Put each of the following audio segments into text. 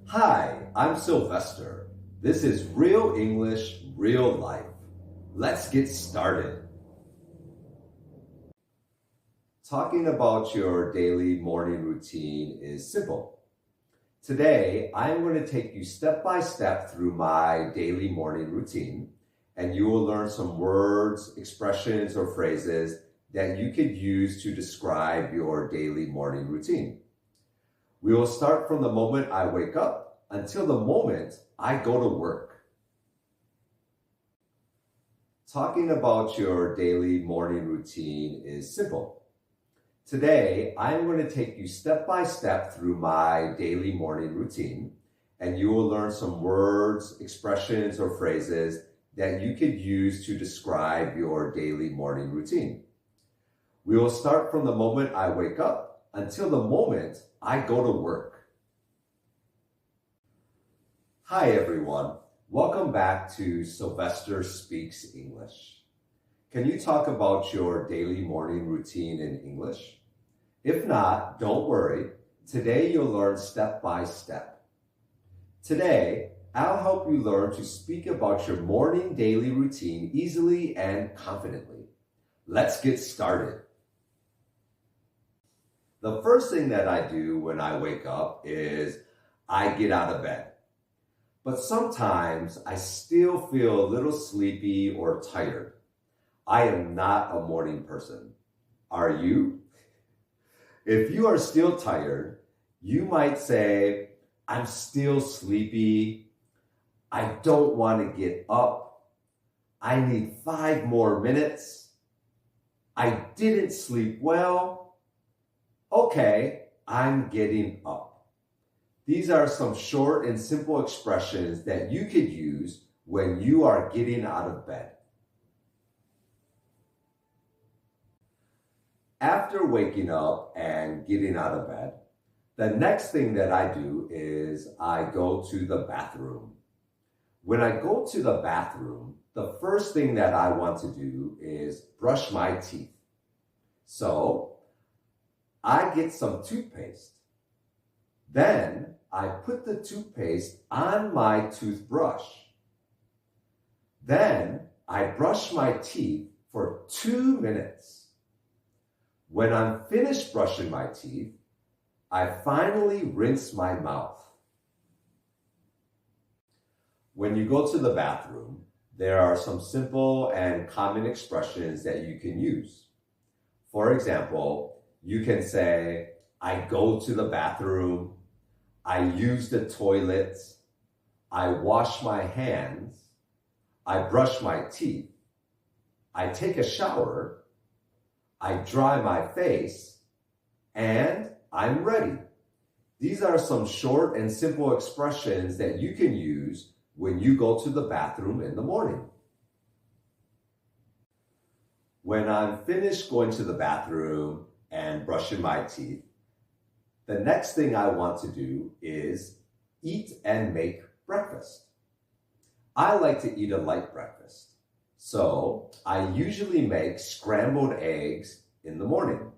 Hi, I'm Sylvester. This is Real English, Real Life. Let's get started. Talking about your daily morning routine is simple. Today, I'm going to take you step by step through my daily morning routine, and you will learn some words, expressions, or phrases that you could use to describe your daily morning routine. We will start from the moment I wake up until the moment I go to work. Talking about your daily morning routine is simple. Today, I'm going to take you step by step through my daily morning routine, and you will learn some words, expressions, or phrases that you could use to describe your daily morning routine. We will start from the moment I wake up until the moment I go to work. Hi everyone, welcome back to Sylvester Speaks English. Can you talk about your daily morning routine in English? If not, don't worry. Today you'll learn step by step. Today, I'll help you learn to speak about your morning daily routine easily and confidently. Let's get started. The first thing that I do when I wake up is I get out of bed. But sometimes I still feel a little sleepy or tired. I am not a morning person. Are you? If you are still tired, you might say, I'm still sleepy. I don't want to get up. I need 5 more minutes. I didn't sleep well. Okay, I'm getting up. These are some short and simple expressions that you could use when you are getting out of bed. After waking up and getting out of bed, the next thing that I do is I go to the bathroom. When I go to the bathroom, the first thing that I want to do is brush my teeth. So, I get some toothpaste. Then I put the toothpaste on my toothbrush. Then I brush my teeth for 2 minutes. When I'm finished brushing my teeth, I finally rinse my mouth. When you go to the bathroom, there are some simple and common expressions that you can use. For example, you can say, I go to the bathroom, I use the toilet, I wash my hands, I brush my teeth, I take a shower, I dry my face, and I'm ready. These are some short and simple expressions that you can use when you go to the bathroom in the morning. When I'm finished going to the bathroom and brushing my teeth, the next thing I want to do is eat and make breakfast. I like to eat a light breakfast, so I usually make scrambled eggs in the morning.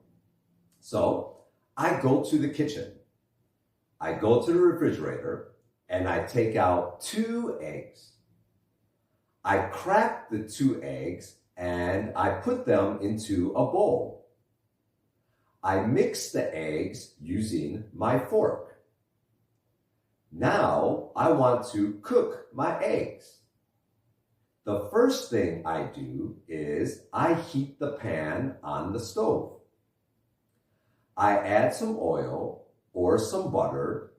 So I go to the kitchen. I go to the refrigerator and I take out 2 eggs. I crack the 2 eggs and I put them into a bowl. I mix the eggs using my fork. Now I want to cook my eggs. The first thing I do is I heat the pan on the stove. I add some oil or some butter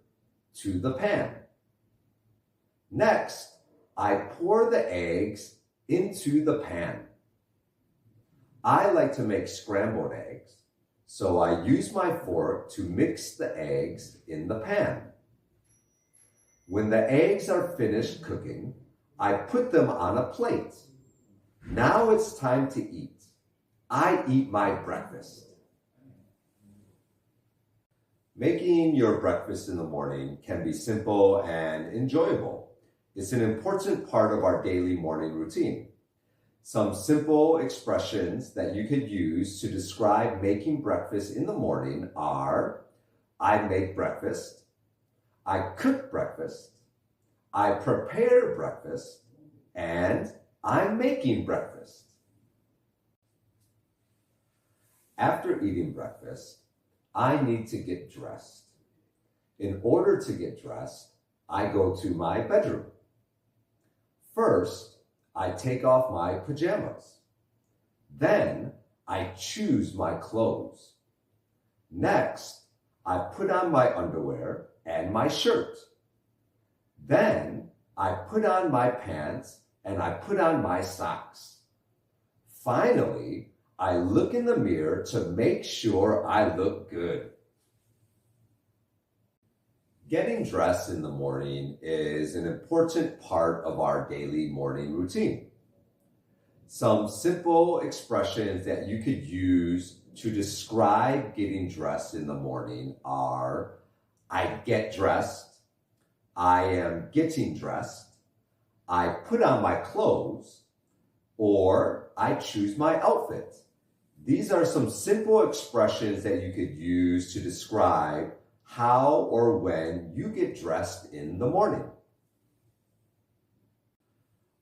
to the pan. Next, I pour the eggs into the pan. I like to make scrambled eggs, so I use my fork to mix the eggs in the pan. When the eggs are finished cooking, I put them on a plate. Now it's time to eat. I eat my breakfast. Making your breakfast in the morning can be simple and enjoyable. It's an important part of our daily morning routine. Some simple expressions that you could use to describe making breakfast in the morning are, I make breakfast, I cook breakfast, I prepare breakfast, and I'm making breakfast. After eating breakfast, I need to get dressed. In order to get dressed, I go to my bedroom. First, I take off my pajamas. Then, I choose my clothes. Next, I put on my underwear and my shirt. Then, I put on my pants and I put on my socks. Finally, I look in the mirror to make sure I look good. Getting dressed in the morning is an important part of our daily morning routine. Some simple expressions that you could use to describe getting dressed in the morning are, I get dressed, I am getting dressed, I put on my clothes, or I choose my outfit. These are some simple expressions that you could use to describe how or when you get dressed in the morning.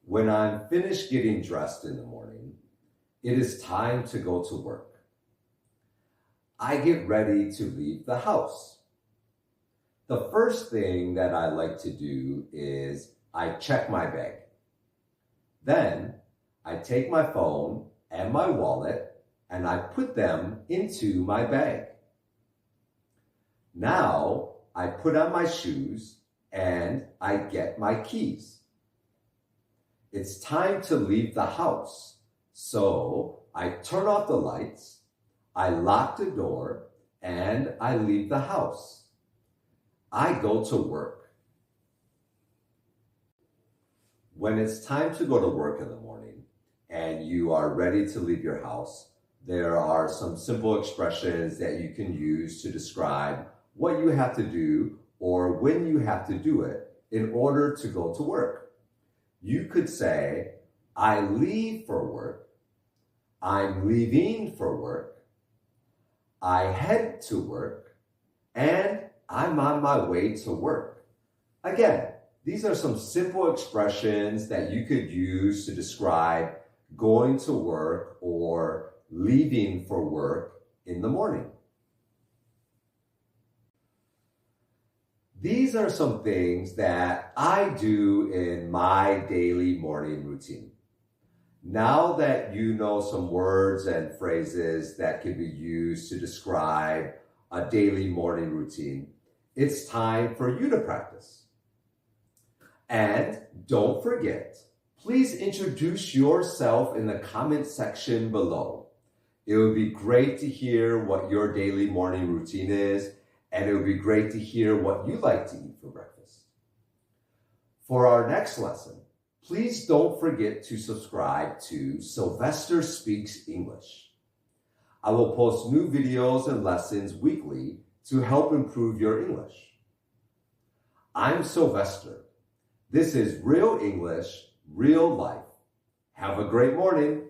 When I'm finished getting dressed in the morning, it is time to go to work. I get ready to leave the house. The first thing that I like to do is I check my bag. Then I take my phone and my wallet and I put them into my bag. Now I put on my shoes and I get my keys. It's time to leave the house, so I turn off the lights, I lock the door, and I leave the house. I go to work. When it's time to go to work in the morning and you are ready to leave your house, there are some simple expressions that you can use to describe what you have to do or when you have to do it in order to go to work. You could say, I leave for work, I'm leaving for work, I head to work, and I'm on my way to work. Again, these are some simple expressions that you could use to describe going to work or leaving for work in the morning. These are some things that I do in my daily morning routine. Now that you know some words and phrases that can be used to describe a daily morning routine, it's time for you to practice. And don't forget, please introduce yourself in the comment section below. It would be great to hear what your daily morning routine is, and it would be great to hear what you like to eat for breakfast. For our next lesson, please don't forget to subscribe to Sylvester Speaks English. I will post new videos and lessons weekly to help improve your English. I'm Sylvester. This is Real English, Real Life. Have a great morning.